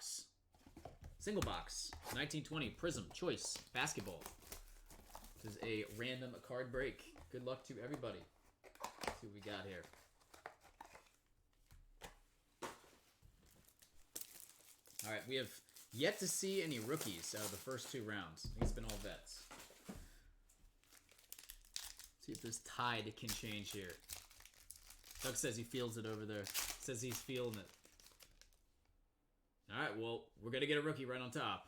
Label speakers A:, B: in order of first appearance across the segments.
A: box. Single box. 1920 Prizm Choice Basketball. This is a random card break. Good luck to everybody. Let's see what we got here. All right, we have yet to see any rookies out of the first 2 rounds. I think it's been all vets. See if this tide can change here. Doug says he feels it over there. Says he's feeling it. All right, well, we're going to get a rookie right on top.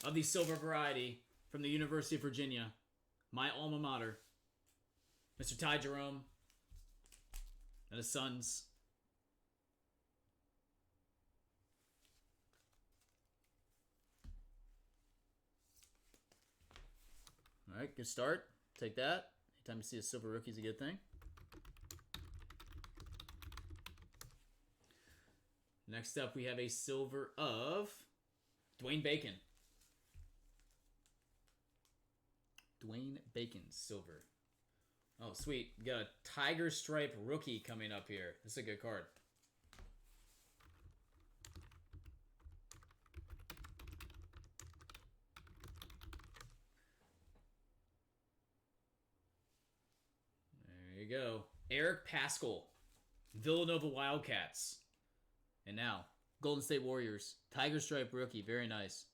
A: Of the silver variety from the University of Virginia, my alma mater, Mr. Ty Jerome and his sons. All right, good start. Take that. Anytime you see a silver rookie is a good thing. Next up, we have a silver of Dwayne Bacon. Dwayne Bacon, silver. Oh, sweet. We got a Tiger Stripe rookie coming up here. This is a good card. There you go. Eric Paschall, Villanova Wildcats. And now, Golden State Warriors. Tiger Stripe rookie. Very nice.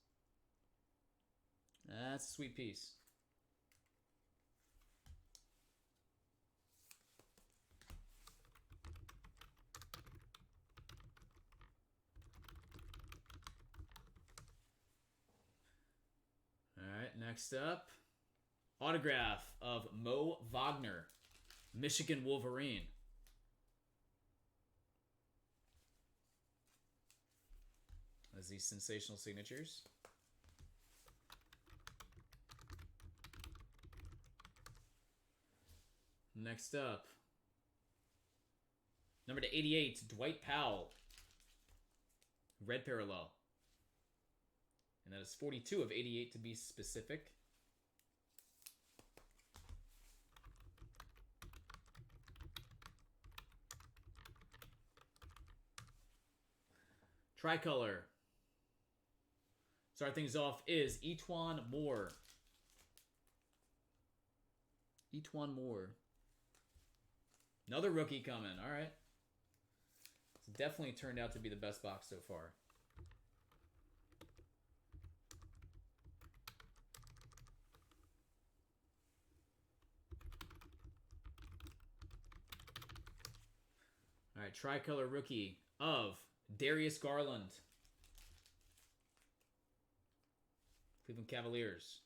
A: That's a sweet piece. All right, next up. Autograph of Mo Wagner, Michigan Wolverine. As these sensational signatures. Next up. Number 88, Dwight Powell. Red parallel. And that is 42 of 88 to be specific. Tricolor. Start things off is E'Twaun Moore. E'Twaun Moore. Another rookie coming. All right. It's definitely turned out to be the best box so far. All right, tricolor rookie of Darius Garland. Cleveland Cavaliers.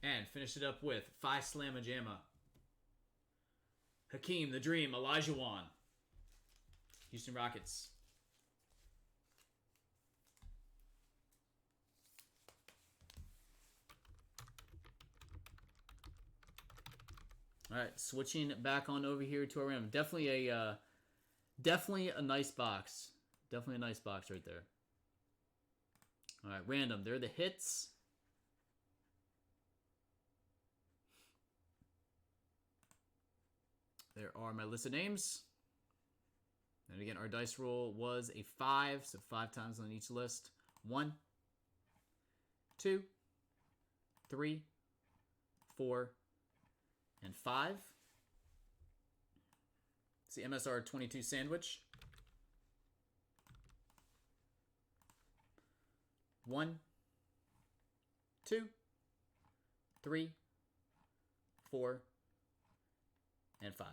A: And finish it up with Phi Slamma Jamma. Hakeem the Dream Olajuwon. Houston Rockets. All right, switching back on over here to our random. Definitely a nice box. Definitely a nice box right there. All right, random. They're the hits. There are my list of names. And again, our dice roll was a 5, so 5 times on each list. 1, 2, 3, 4, and 5. It's the MSR 22 sandwich. 1, 2, 3, 4, and 5.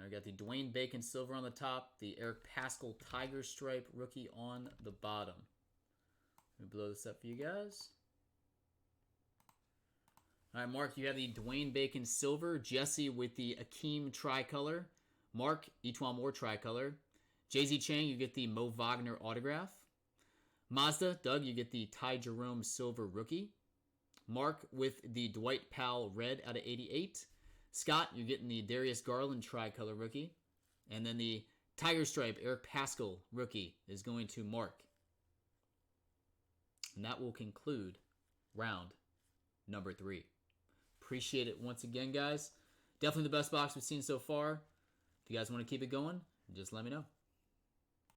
A: I got the Dwayne Bacon silver on the top, the Eric Paschall Tiger Stripe rookie on the bottom. Let me blow this up for you guys. All right, Mark, you have the Dwayne Bacon silver. Jesse with the Akeem tricolor. Mark, E'Twaun Moore tricolor. JZ Chang, you get the Mo Wagner autograph. Mazda, Doug, you get the Ty Jerome silver rookie. Mark with the Dwight Powell red out of 88. Scott, you're getting the Darius Garland tricolor rookie. And then the Tiger Stripe Eric Paschall rookie is going to Mark. And that will conclude round number 3. Appreciate it once again, guys. Definitely the best box we've seen so far. If you guys want to keep it going, just let me know.